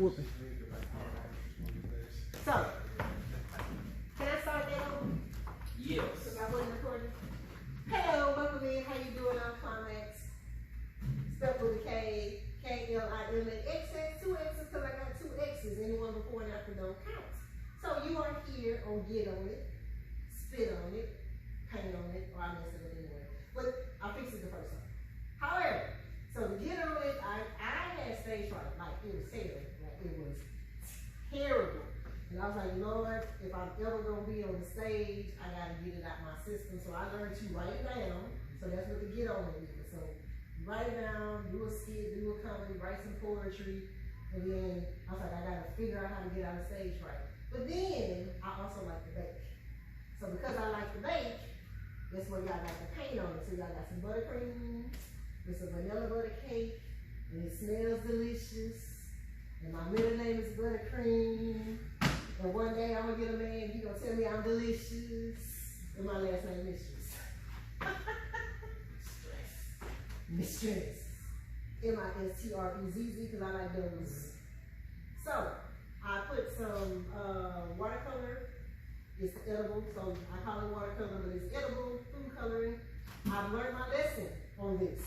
whooping. So, can I start that over? Yes. Because I wasn't recording. Hello, welcome in. How you doing? I'm Climax. Spelled with a K, K-L-I-M-A-X-S, two X's because I got two X's. Anyone before and after don't count. So you are here on Get On It, Spit On It, Paint On It, or I messed it up anyway. But I'll fix it the first time. However, so to get on it, I had stage fright, like it was terrible, like it was terrible. And I was like, Lord, if I'm ever gonna be on the stage, I gotta get it out my system. So I learned to write it down. So that's what the Get On It is. So you write it down, do a skit, do a comedy, write some poetry, and then I was like, I gotta figure out how to get out of stage fright. But then I also like to bake. So because I like to bake, that's where y'all got the paint on it. So y'all got some buttercream, with some vanilla butter cake, and it smells delicious. And my middle name is Buttercream. And one day I'm gonna get a man, he gonna tell me I'm delicious. And my last name is Mistress. M-I-S-T-R-E-Z-Z, because I like those. So, I put some watercolor. It's edible, so I call it watercolor, but it's edible food coloring. I've learned my lesson on this.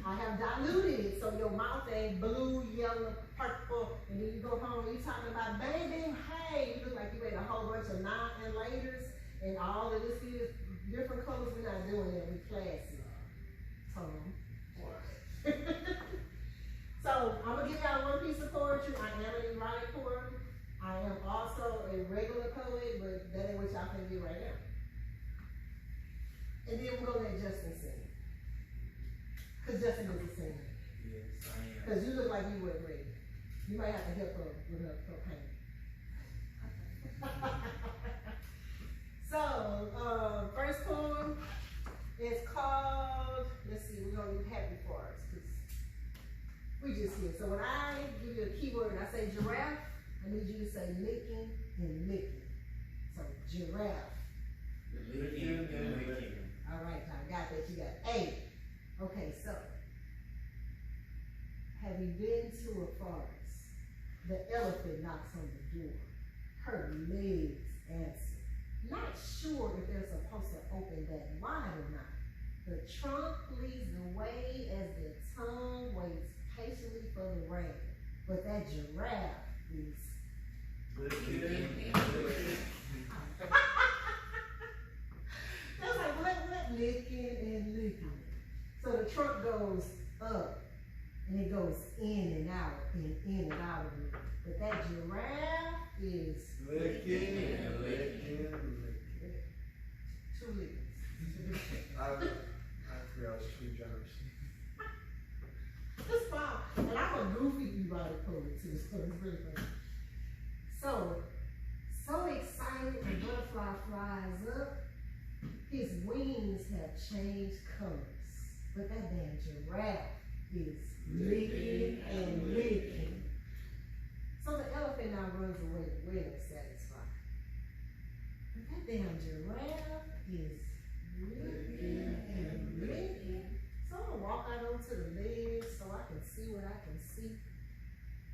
I have diluted it so your mouth ain't blue, yellow, purple, and then you go home and you talking about, baby, hey, you look like you ate a whole bunch of 9 and laters and all of this is different colors. We're not doing that, we classy. So I'm gonna give y'all one piece of poetry. I am an erotic poet. I am also a regular poet, but that ain't what y'all can do right now. And then we're gonna let Justin sing. Because Justin is a singer. Yes, I am. Because you look like you weren't ready. You might have to help her with her pain. So, first poem is called, let's see, we're going to do happy for us. Because we just here. So when I give you a keyword and I say giraffe, I need you to say licking and licking. So, giraffe. Licking and licking. All right, I got that. You got A. Okay, so, have you been to a forest? The elephant knocks on the door. Her legs answer. Not sure if they're supposed to open that wide or not. The trunk leads the way as the tongue waits patiently for the rain. But that giraffe is Licking and licking. That's like, what? Licking and licking. So the trunk goes up, and it goes in and out, and in and out of it. But that giraffe is Licking and licking. two lickings. I feel I was too generous. That's fine. And I'm a goofy erotic poet too, so it's really funny. So excited, the butterfly flies up. His wings have changed colors, but that damn giraffe is licking and licking. So the elephant now runs away, well satisfied. But that damn giraffe is licking and licking. So I'm gonna walk out onto the ledge so I can see what I can see.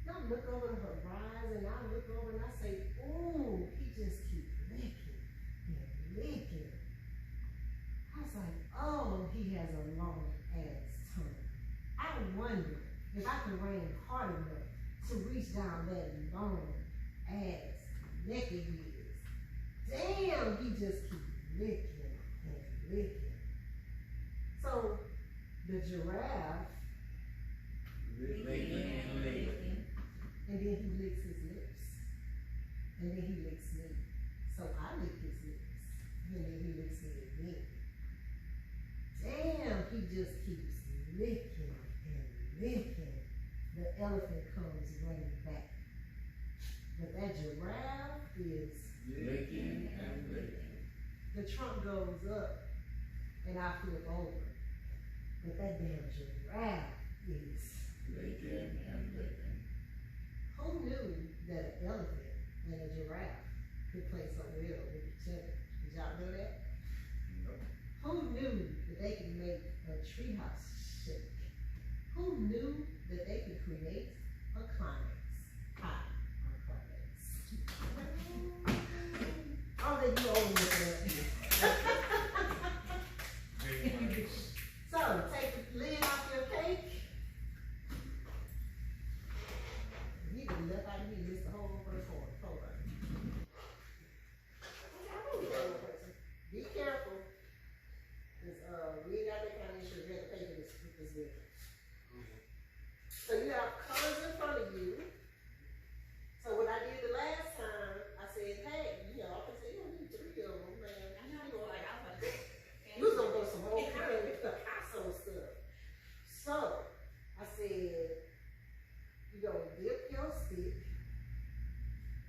And I look over the horizon, I look over and I say, ooh, he just keeps licking and licking. I was like, oh, he has a long ass tongue. I wonder if I can rain hard enough to reach down that long ass neck of his. Damn, he just keeps licking and licking. So the giraffe, Licking and licking. and then he licks his lips. And then he licks me. So I lick his lips. And then he licks me again. Damn, he just keeps licking and licking. The elephant comes running back. But that giraffe is Licking and licking. the trunk goes up and I flip over. But that damn giraffe is Licking and licking. who knew that an elephant and a giraffe could play so well with each other? Did y'all know that? Nope. Who knew that they could make a treehouse shake? Who knew that they could create a climax? Hi,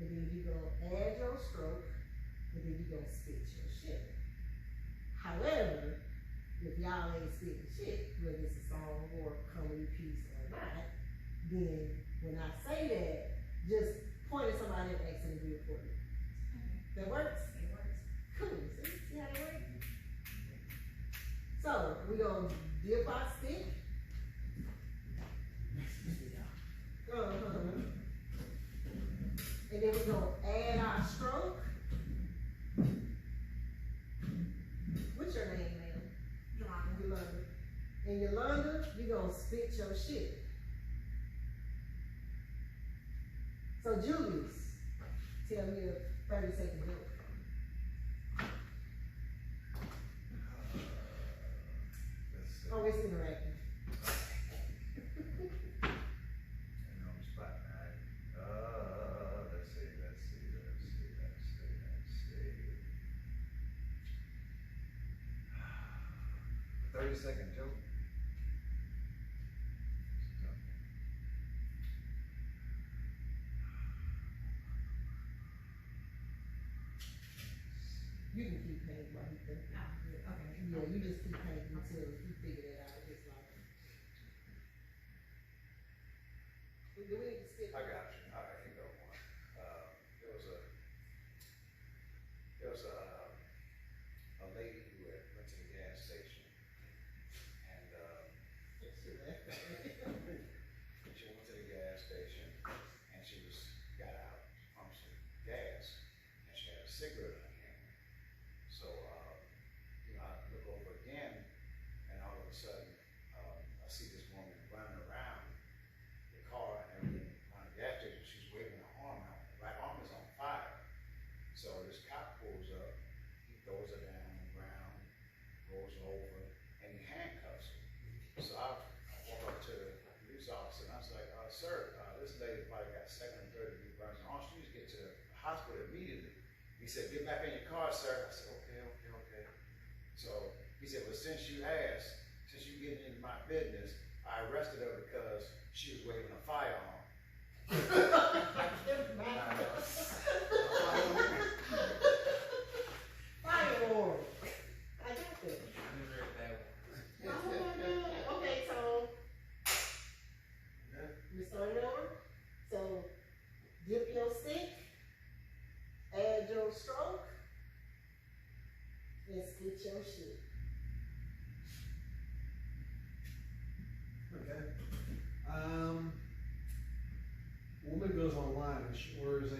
and then you gonna add your stroke, and then you gonna spit your shit. However, if y'all ain't spitting shit, whether it's a song or a comedy piece or not, then when I say that, just point at somebody and ask them to do it for you. That works? It works. Cool. See how that works? So, we gonna dip our stick. And then we're gonna add our stroke. What's your name, ma'am? Yolanda. And Yolanda, you're gonna spit your shit. So Julius, tell me a 30-second joke. Let's see. Oh, it's interactive. And on the spot, right? Let's see. 30-second joke. You can keep painting while you think. Okay. Yeah, you just keep painting until you figure it out. It's like. Do we need to spit? I got you. I can go one. There was a lady who went to the gas station, and she went to the gas station, and she got out from some gas, and she had a cigarette in her hand. So I look over again, and all of a sudden I see this woman running around the car and everything around the gas station. She's waving her arm out. The right arm is on fire. So this cop pulls up, he throws her down on the ground, rolls her over, and he handcuffs her. So I walk up to the police officer and I was like, sir, this lady probably got second and third degree burns on. She needs to get to the hospital immediately. He said, get back in your car, sir. I said, okay. So he said, well, since you getting into my business, I arrested her because she was waving a firearm. Firework. I got that. I never heard that one. Oh my God. Okay, so we started over. So dip your stick, add your stroke, and spit your shit. Okay. Woman goes online and she orders a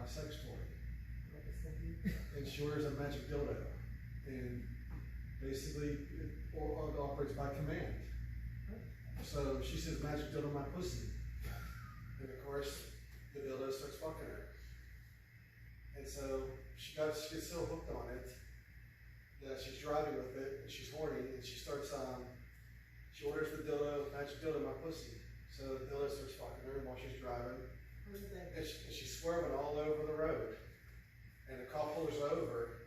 sex toy, and she orders a magic dildo, and basically it operates by command. So she says, magic dildo my pussy, and of course the dildo starts fucking her, and so she gets so hooked on it that she's driving with it, and she's horny, and she starts she orders the dildo, magic dildo my pussy. So the dildo starts fucking her while she's driving. What is that? And she's swerving all over the road. And the cop pulls her over.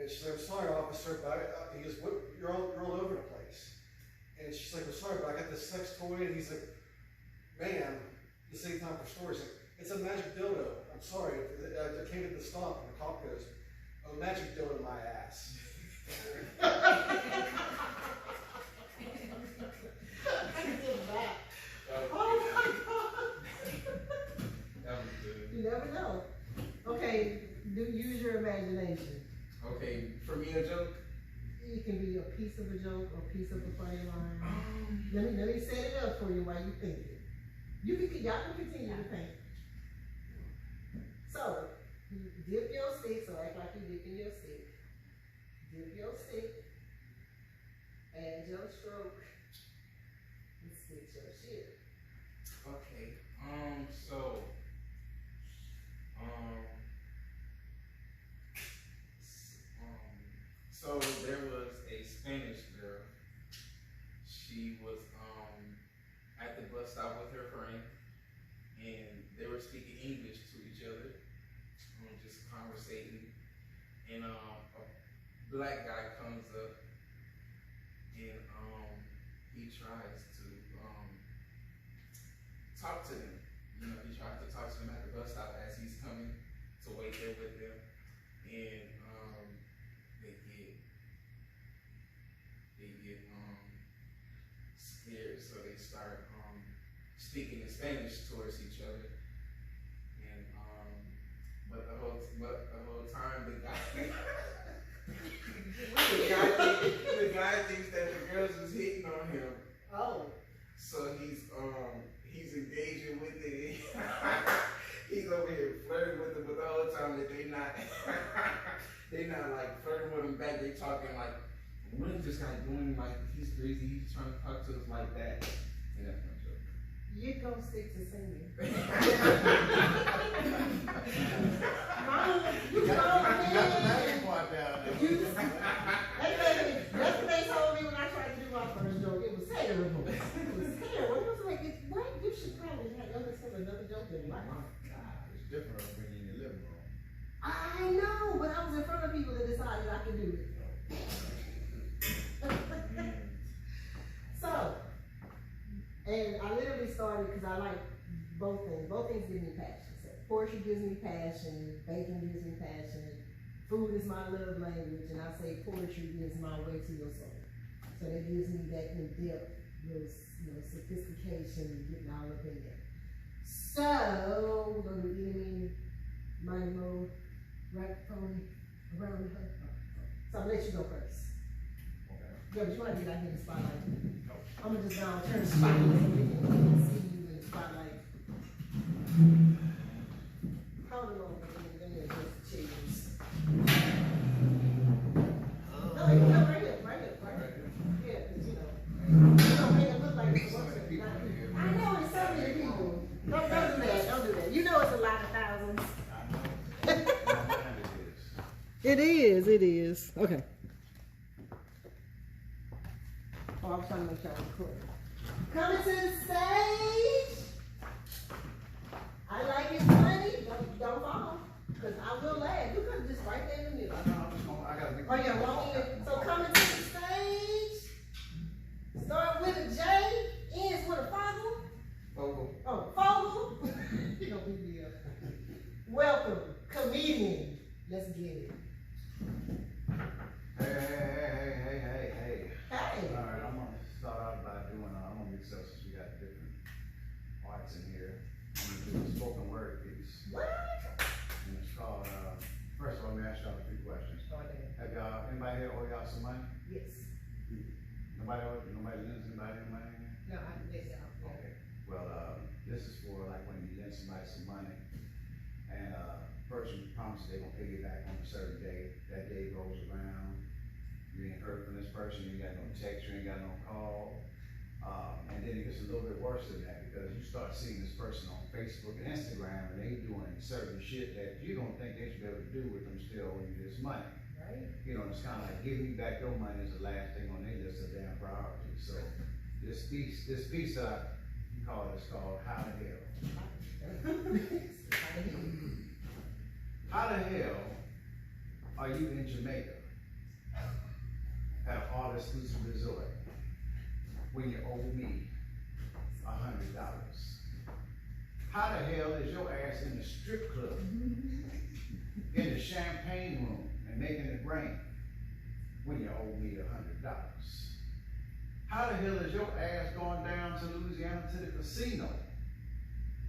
And she's like, I'm sorry, officer, but he goes, what, you're all over the place. And she's like, I'm sorry, but I got this sex toy. And he's like, ma'am, this ain't time for stories. Like, it's a magic dildo. I'm sorry, I came to the stop. And the cop goes, oh, magic dildo my ass. I can get back. That was Oh good. my God. That was good. You never know. Okay, use your imagination. Okay, for me a joke. It can be a piece of a joke or a piece of a funny line. Let me set it up for you while you think it. Y'all can continue to paint. So, dip your stick, so act like you're dipping your stick. Dip your stick, add your stroke, and spit your shit. Okay. So there was a Spanish girl. She was at the bus stop with her friend, and they were speaking English to each other, just conversating. And a black guy comes up, and he tries to talk to them. You know, he tries to talk to them at the bus stop as he's there with them, and they get scared, so they start speaking in Spanish towards each other, and but the whole time the guy thinks that the girls is hitting on him. Oh. So he's engaging with it. He's over here flirting with them, but the whole time that they not like flirting with him back. They talking like, what is this guy doing? Like, he's crazy. He's trying to talk to us like that. And that's my joke. You gonna stick to singing. You got the last part down there. Yesterday told me when I tried to do my first joke, it was terrible. It was terrible. It was like, what? You should probably have understood another joke than like, oh God. It's different when you're in your living room. I know, but I was in front of people that decided I could do it. So, and I literally started because I like both things. Both things give me passion. So poetry gives me passion, baking gives me passion, food is my love language, and I say poetry is my way to your soul. So that gives me that in-depth, sophistication, getting all up in there. So, we're going to do enemy, mighty mode, rap pony, around her. So I'm going to let you go first. Okay. Yeah, but you want to get out here in the spotlight. I'm going to just go and turn the spotlight so we can see you in the spotlight. Hold on over there, then you'll just chairs. No, you come right here. Yeah, because you don't make it look like it's one of the I know it's so many people. Don't do that. You know it's a lot of thousands. I know. It is. Okay. Oh, I was trying to make sure I was recording. Coming to the stage. I like it funny. Don't fall. Because I will laugh. You could just right there in the middle. I gotta make Oh yeah, walk in. So coming to the stage. Start with a J, ends with a Foggle. Oh, Foggle. You don't beat me up. Welcome, comedian. Let's get it. Hey. Hey. All right, I'm gonna start out by doing, I'm gonna mix up since we got different arts in here. I'm gonna do a spoken word piece. What? And it's called, first of all, let me ask y'all a few questions. Start there. Have y'all, anybody here owe y'all some money? Yes. Nobody lends anybody any money? No, I can get that. Okay, well, this is for like when you lend somebody some money, and person promises they're gonna pay you back on a certain day. That day goes around, you ain't heard from this person, you ain't got no text, you ain't got no call, and then it gets a little bit worse than that because you start seeing this person on Facebook and Instagram, and they doing certain shit that you don't think they should be able to do with them still owe you this money. Right? You know, it's kind of like giving me back your money is the last thing on their list of damn priorities. So this piece that I call is called How the Hell. How the hell are you in Jamaica at an all-exclusive resort when you owe me $100? How the hell is your ass in the strip club, in the champagne room, and making it rain when you owe me $100? How the hell is your ass going down to Louisiana to the casino,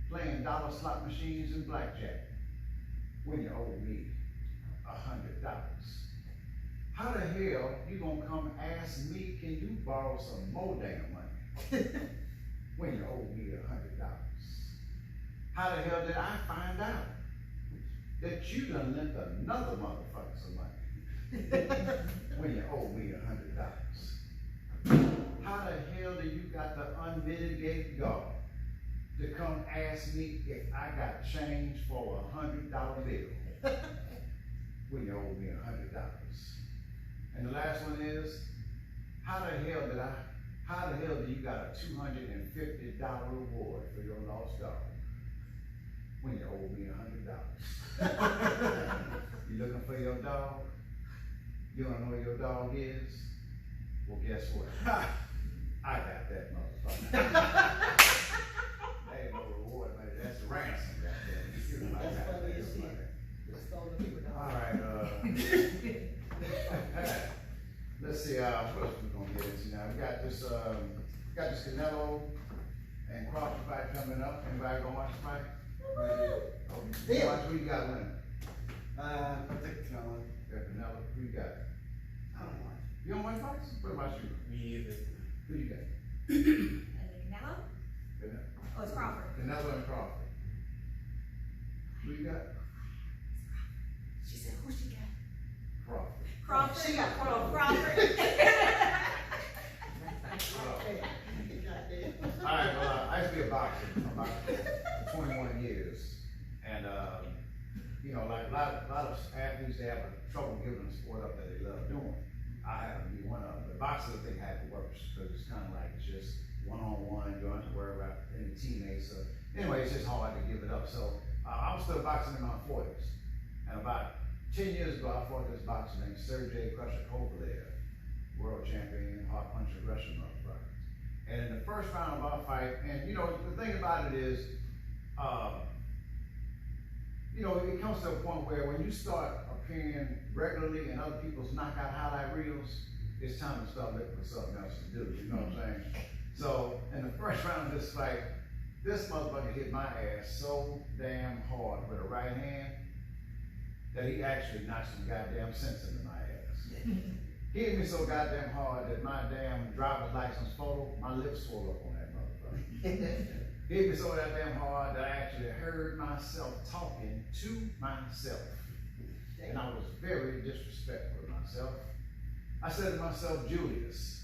playing dollar slot machines and blackjack when you owe me $100? How the hell you gonna come ask me, can you borrow some more damn money when you owe me $100? How the hell did I find out that you done lent another motherfucker some money when you owe me $100? How the hell do you got the unmitigated gall to come ask me if I got change for $100 bill when you owe me $100? And the last one is, how the hell do you got a $250 reward for your lost dog when you owe me $100? You looking for your dog? You don't know where your dog is? Well, guess what? I got that motherfucker. That ain't no reward money, that's ransom right there. You That's got funny that as shit. money. Just stole Let's see, what else we gonna get into now? We got this Canelo and Crawford fight coming up. Anybody gonna watch the fight? Yeah. Watch who you got winning? I think Canelo. Got Canelo. Who you got? I don't know. You don't watch fights? What about you? Me either. Who you got? Canelo? Canelo. Oh, it's Crawford. Canelo and Crawford. Who you got? She said, who she got? Crawford. Crawford. She got Crawford. Crawford. Alright, well, I used to be a boxer for 21 years. And, you know, like a lot of athletes, they have trouble giving the sport up that they love doing. I happen to be one of them. The boxers, I think, have it worse because it's kind of like it's just one-on-one. You don't have to worry about any teammates. So, anyway, it's just hard to give it up. So, I was still boxing in my 40s. And about 10 years ago, I fought this boxer named Sergey Crusher Kovalev, world champion, hard puncher, Russian motherfucker. And in the first round of our fight, and you know, the thing about it is, you know, it comes to a point where when you start appearing regularly in other people's knockout highlight reels, it's time to start looking for something else to do, you know what I'm saying? So, in the first round of this fight, this motherfucker hit my ass so damn hard with a right hand that he actually knocked some goddamn sense into my ass. He hit me so goddamn hard that my damn driver's license photo, my lips swelled up on that motherfucker. He hit me so goddamn hard that I actually heard myself talking to myself. And I was very disrespectful of myself. I said to myself, Julius,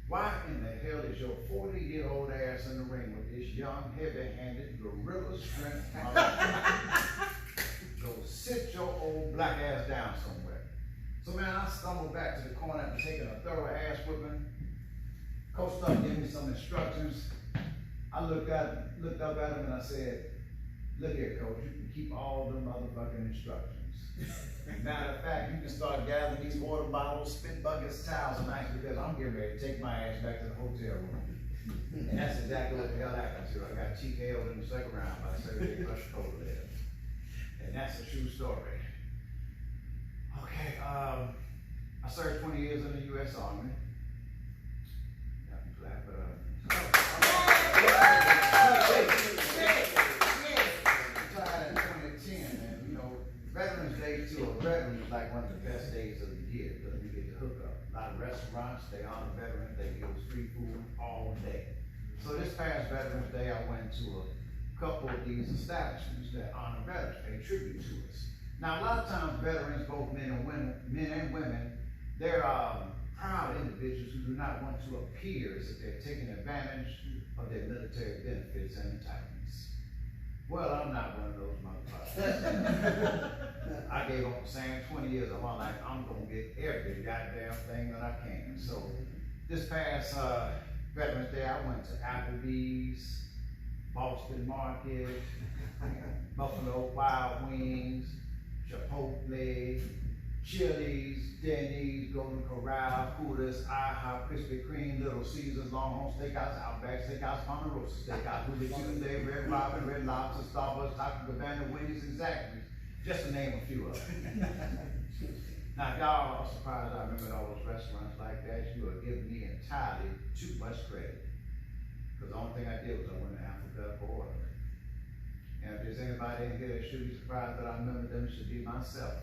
why in the hell is your 40-year-old ass in the ring with this young, heavy-handed, gorilla strength motherfucker? Go sit your old black ass down somewhere. So man, I stumbled back to the corner after taking a thorough ass whipping. Coach started giving me some instructions. I looked up at him and I said, look here, coach, you can keep all the motherfucking instructions. Matter of fact, you can start gathering these water bottles, spit buckets, towels, and ice because I'm getting ready to take my ass back to the hotel room. And that's exactly what the hell happened to. I got TKO'd in the second round by Sergey Crusher Kovalev. And that's a true story. Okay, I served 20 years in the U.S. Army. Got me clap, retired in 2010, and you know, Veterans Day to a veteran is like one of the best days of the year because we get to hook up. A lot of restaurants, they honor veterans, they give us free food all day. So this past Veterans Day, I went to a couple of these establishments that honor veterans, pay tribute to us. Now, a lot of times veterans, both men and women, they're proud individuals who do not want to appear as if they're taking advantage of their military benefits and entitlements. Well, I'm not one of those motherfuckers. I gave up saying 20 years of my life, I'm gonna get every goddamn thing that I can. So, this past Veterans Day, I went to Applebee's, Boston Market, Buffalo Wild Wings, Chipotle, Chili's, Denny's, Golden Corral, Hooters, IHOP, Krispy Kreme, Little Caesars, Longhorn Steakhouse, Outback Steakhouse, Ponderosa Steakhouse, Hootie Tuesday, Red Robin, Red Lobster, Starbucks, Taco Cabana, Wendy's, and Zaxby's, just to name a few of them. Now, if y'all are surprised I remember all those restaurants like that, you are giving me entirely too much credit. Because the only thing I did was I went to Africa for oil. And if there's anybody in here that should be surprised that I remember them, it should be myself.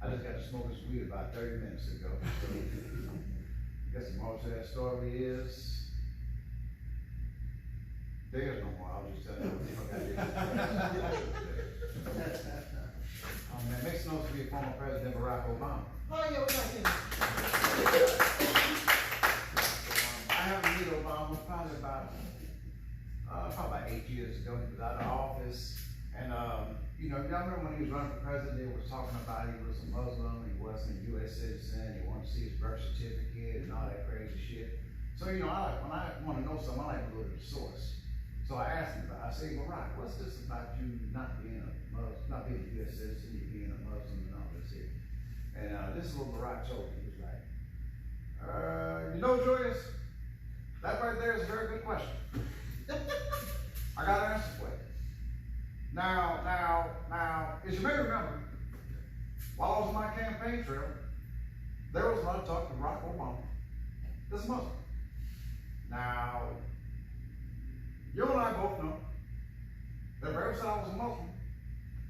I just got to smoke this weed about 30 minutes ago. So, I guess the moral to that story is, there's no more. I'll just tell you what the fuck I did. Man, make some notes to be former President Barack Obama. Oh yeah, we're not here. I haven't met Obama probably about 8 years ago. He was out of office, and you know, y'all remember when he was running for president, they was talking about he was a Muslim, he wasn't a U.S. citizen, he wanted to see his birth certificate and all that crazy shit. So you know, when I want to know something, I like to go to the source. So I asked him about it. I said, Barack, what's this about you not being a Muslim, not being a U.S. citizen, you being a Muslim and all this here? And this is what Barack told me. He was like, you know, Julius, that right there is a very good question. I got an answer for you. Now, as you may remember, while I was on my campaign trail, there was a lot of talk to Barack Obama. This Muslim. Now, you and I both know that if I ever said I was a Muslim,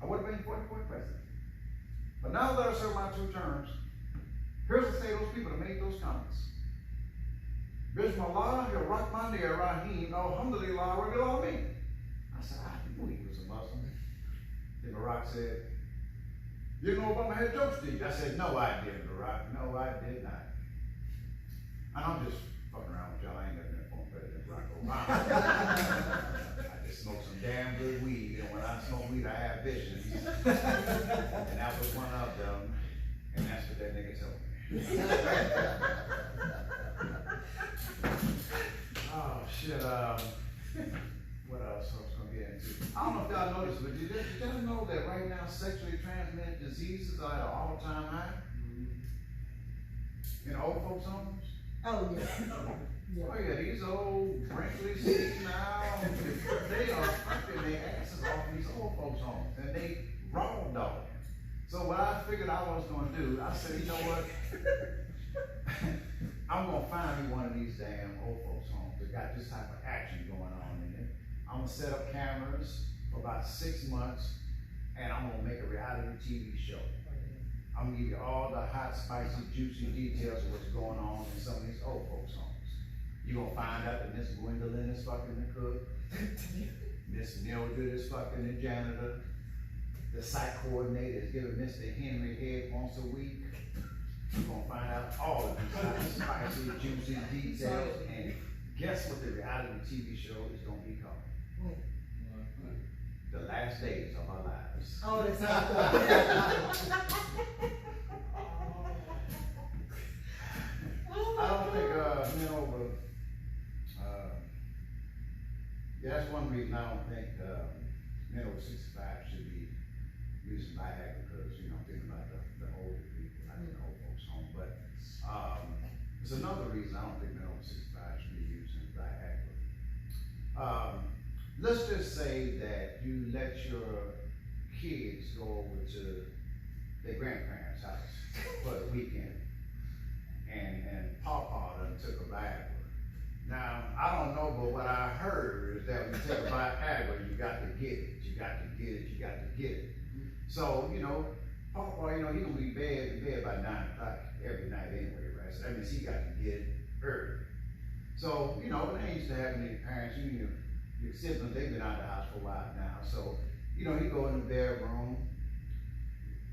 I would have been 44th president. But now that I've served my 2 terms, here's to say those people that made those comments. Bismillah, Rahman, Rahim, Alhamdulillah, Rabbil Alameen. I said, I knew he was a Muslim. Then Barack said, you know Obama had jokes to you. I said, no, I didn't, Barack. No, I did not. And I'm just fucking around with y'all. I ain't never been former President Barack Obama. I just smoked some damn good weed, and when I smoke weed, I have visions. And that was one of them, and that's what that nigga told me. Oh shit, what else I was gonna get into? I don't know if y'all noticed, but did y'all know that right now sexually transmitted diseases are at an all-time high? In old folks' homes? Oh, yeah. Oh yeah, these old wrinkly senile, they are fucking their asses off in these old folks' homes, and they raw dog. So what I figured I was gonna do, I said, you know what? I'm gonna find me one of these damn old folks' homes that got this type of action going on in it. I'm gonna set up cameras for about 6 months, and I'm gonna make a reality TV show. I'm gonna give you all the hot, spicy, juicy details of what's going on in some of these old folks' homes. You're gonna find out that Miss Gwendolyn is fucking the cook, Miss Mildred is fucking the janitor, the site coordinator is giving Mr. Henry head once a week. You're gonna find out all of these hot, spicy, juicy details, and guess what the reality TV show is gonna be called? What? The Last Days of Our Lives. Oh, that's not I don't think men over, yeah, that's one reason I don't think men over 65 should be using Viagra, because, you know, I'm thinking about the older people, not the old folks home. But there's another reason I don't think men over 65 should be using Viagra. Let's just say that you let your kids go over to their grandparents' house for the weekend, and Pawpaw done took a Viagra. Now, I don't know, but what I heard is that when you take a Viagra, you got to get it, you got to get it, you got to get it. So, you know, Pawpaw, you know, he gonna be in bed by 9 o'clock every night anyway, right? So that means he got to get it early. So, you know, they ain't used to having any parents, your siblings, they've been out of the house for a while now. So, you know, you go in the bedroom,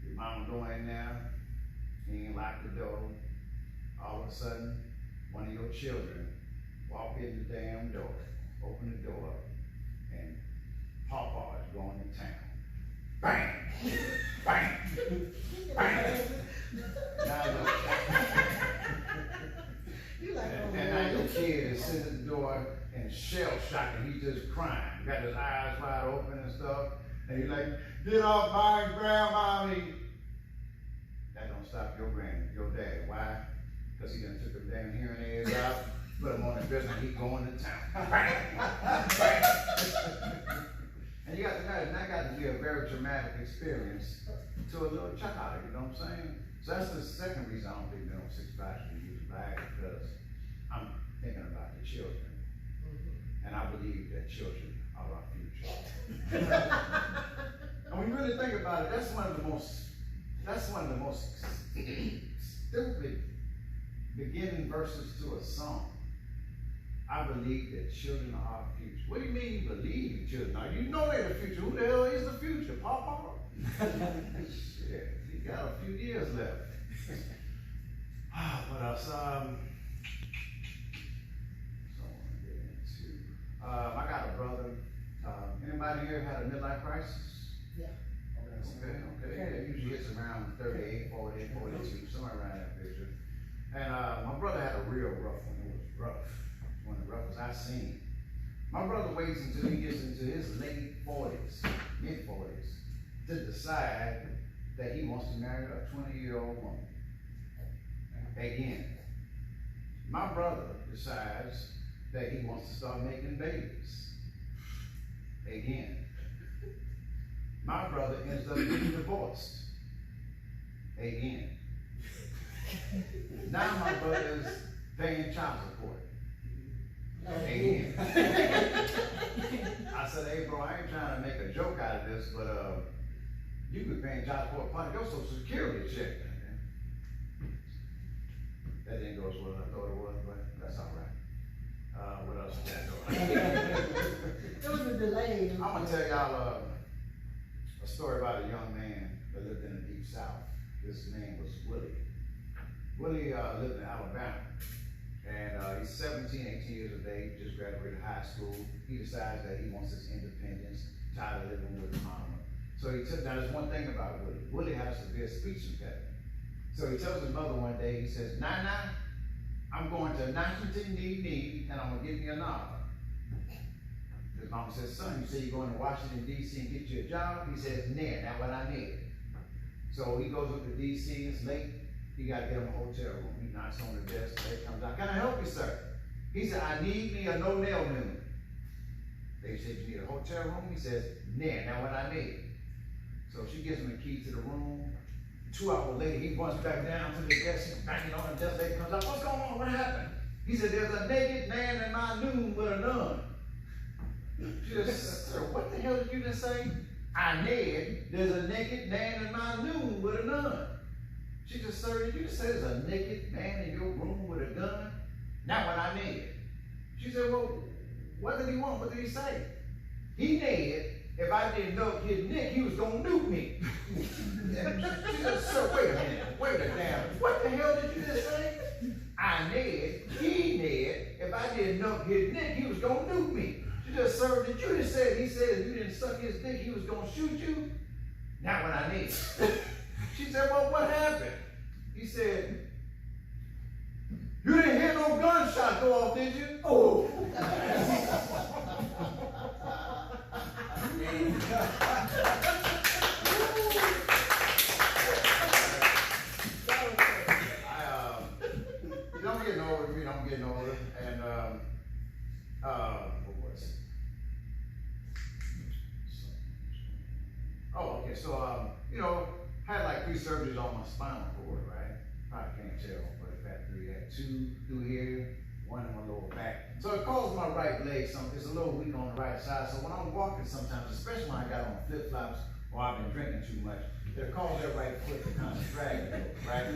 your mama go in there, he ain't lock the door. All of a sudden, one of your children walk in the damn door, open the door, and Pawpaw is going to town. Bang! Bang! Bang! And now your kid is sitting at the door and shell shocked, and he's just crying. Got his eyes wide open and stuff, and he's like, "Get off my grandmommy!" That don't stop your dad. Why? Because he done took the damn hearing aids out, put them on his business, and he's going to town. Bang! Bang! And that got to be a very traumatic experience to a little child, you know what I'm saying? So that's the second reason I don't think men over 65 should be using Viagra, because I'm thinking about the children. And I believe that children are our future. And when you really think about it, that's one of the most stupid beginning verses to a song. I believe that children are our future. What do you mean you believe in children? Now, you know they're the future. Who the hell is the future? Pawpaw? Shit, he got a few years left. What else? I got a brother. Anybody here had a midlife crisis? Yeah. Okay. It usually hits around 38, 40, 42, somewhere around that picture. And my brother had a real rough one. It was rough. One of the roughest I've seen. My brother waits until he gets into his late 40s, mid 40s, to decide that he wants to marry a 20-year-old woman. Again, my brother decides that he wants to start making babies. Again, my brother ends up getting divorced. A-N. Now my brother's paying child support. A-N. I said, hey bro, I ain't trying to make a joke out of this, but you could pay child support part of your social security check. That didn't go as well as I thought it was, but that's all right. What else is that? It was a delay. I'm gonna tell y'all a story about a young man that lived in the deep south. His name was Willie. Willie lived in Alabama, and he's 17, 18 years of age, just graduated high school. He decides that he wants his independence, tired of living with his mama. So he took, now there's one thing about Willie. Willie had a severe speech impediment. So he tells his mother one day, he says, Nana, I'm going to Washington, D.C., and I'm going to get me a novel. His mama says, son, you say you're going to Washington, D.C. and get you a job? He says, nah, that's what I need. So he goes up to D.C., it's late, he got to get him a hotel room. He knocks on the desk, the lady comes out, can I help you, sir? He said, I need me a no-nail noon. They said, you need a hotel room? He says, nah, that's what I need. So she gives him the key to the room. 2 hours later, he runs back down to the desk, he's banging on the desk, lady comes out, what's going on, what happened? He said, there's a naked man in my noon with a nun. She says, sir, what the hell did you just say? I Ned, there's a naked man in my noon with a nun. She said, sir, did you just say there's a naked man in your room with a gun? Not what I need. She said, well, what did he want? What did he say? He Ned, if I didn't know his Nick, he was gonna nuke me. She said, sir, wait a minute, wait a damn, what the hell did you just say? I Ned, he Ned, if I didn't know his Nick, he was gonna nuke me. She said, sir, did you just say, he said if you didn't suck his dick, he was gonna shoot you? Not what I need. She said, well, what happened? He said, you didn't hear no gunshot go off, did you? Oh. I'm getting older, I'm getting older, and what was it? Oh, okay, so, had like 3 surgeries on my spinal cord, right? Probably can't tell, but I've had 3. I had 2 through here, 1 in my lower back. So it caused my right leg, it's a little weak on the right side, so when I'm walking sometimes, especially when I got on flip-flops or I've been drinking too much, it caused that right foot to kind of drag a little, right?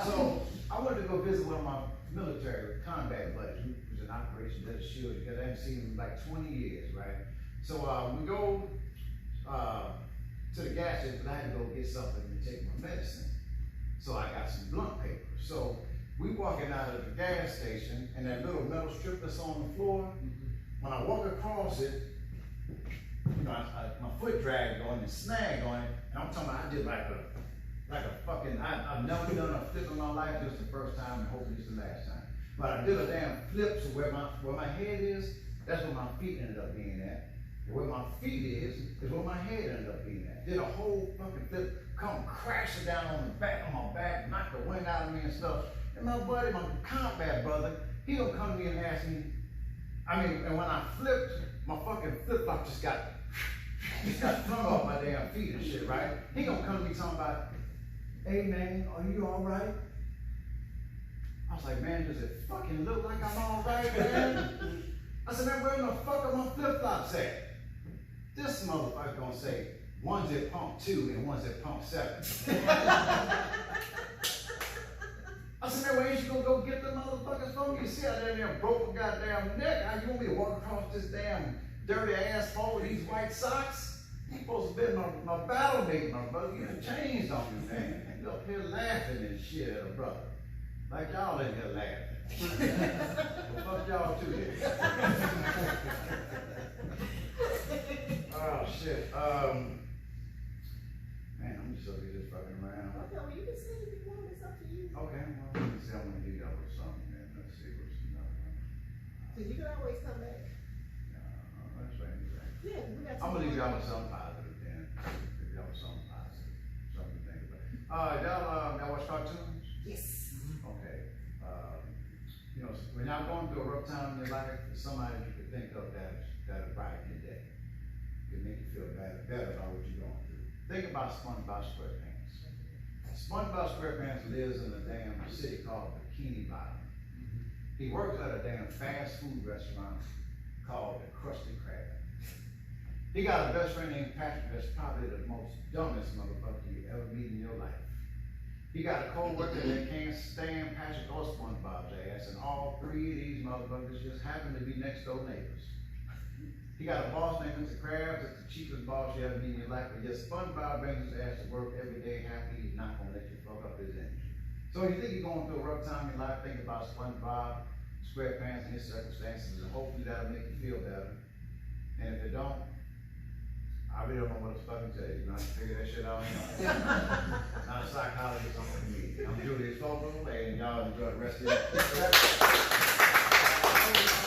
So I wanted to go visit one of my military combat buddies who was in Operation Desert Shield because I hadn't seen him in like 20 years, right? So we go to the gas station, but I had to go get something to take my medicine. So I got some blunt paper. So we walking out of the gas station and that little metal strip that's on the floor, when I walk across it, my foot dragged on and snagged on it, and I'm talking about I did like a fucking, I've never done a flip in my life, this is the first time and hopefully it's the last time. But I did a damn flip, so where my head is, that's where my feet ended up being at. And where my feet is where my head ended up being at. Did a whole fucking flip, come crashing down on my back, knocked the wind out of me and stuff. And my buddy, my combat brother, he don't come to me and ask me, and when I flipped, my fucking flip-flop just got flung off my damn feet and shit, right? He gonna come to me talking about, hey man, are you all right? I was like, man, does it fucking look like I'm all right, man? I said, man, where the fuck are my flip-flops at? This motherfucker gonna say, one's at pump 2 and one's at pump 7. I said, man, where ain't you gonna go get the motherfuckers from? You see how that damn broke a goddamn neck? How you want me to walk across this damn dirty asphalt with these white socks? You supposed to be my battle mate, my brother. You done changed on me, man. You up here laughing and shit at a brother. Like y'all in here laughing. Well, fuck y'all too then. Oh shit. Man, I'm just over here just fucking around. Okay, well, you can say if you want, it's up to you. Okay, well, let me see, I'm gonna leave y'all with something, man. Let's see what's another one. So you can always come back. That's right, that's right. Yeah, we got I'm gonna leave y'all with something positive then. Leave y'all with something positive, something to think about. Y'all watch cartoons? Yes. Okay. When y'all going through a rough time in your life, there's somebody you could think of that'll brighten your day. It'll make you feel better about what you're going through. Think about SpongeBob SquarePants. SpongeBob SquarePants lives in a damn city called Bikini Bottom. He works at a damn fast food restaurant called the Krusty Krab. He got a best friend named Patrick that's probably the most dumbest motherfucker you ever meet in your life. He got a co-worker that can't stand Patrick or SpongeBob's ass, and all three of these motherfuckers just happen to be next door neighbors. He got a boss named Mr. Krabs, that's the cheapest boss you ever meet in your life, but yet SpongeBob brings his ass to work every day happy, he's not gonna let you fuck up his image. So you think you're going through a rough time in your life, think about SpongeBob, SquarePants, and his circumstances, and hopefully that'll make you feel better. And if it don't, I really don't know what to fucking tell you, you know, I can figure that shit out. Not a psychologist, I'm a comedian. I'm Julius Fogle, and y'all enjoy the rest of it.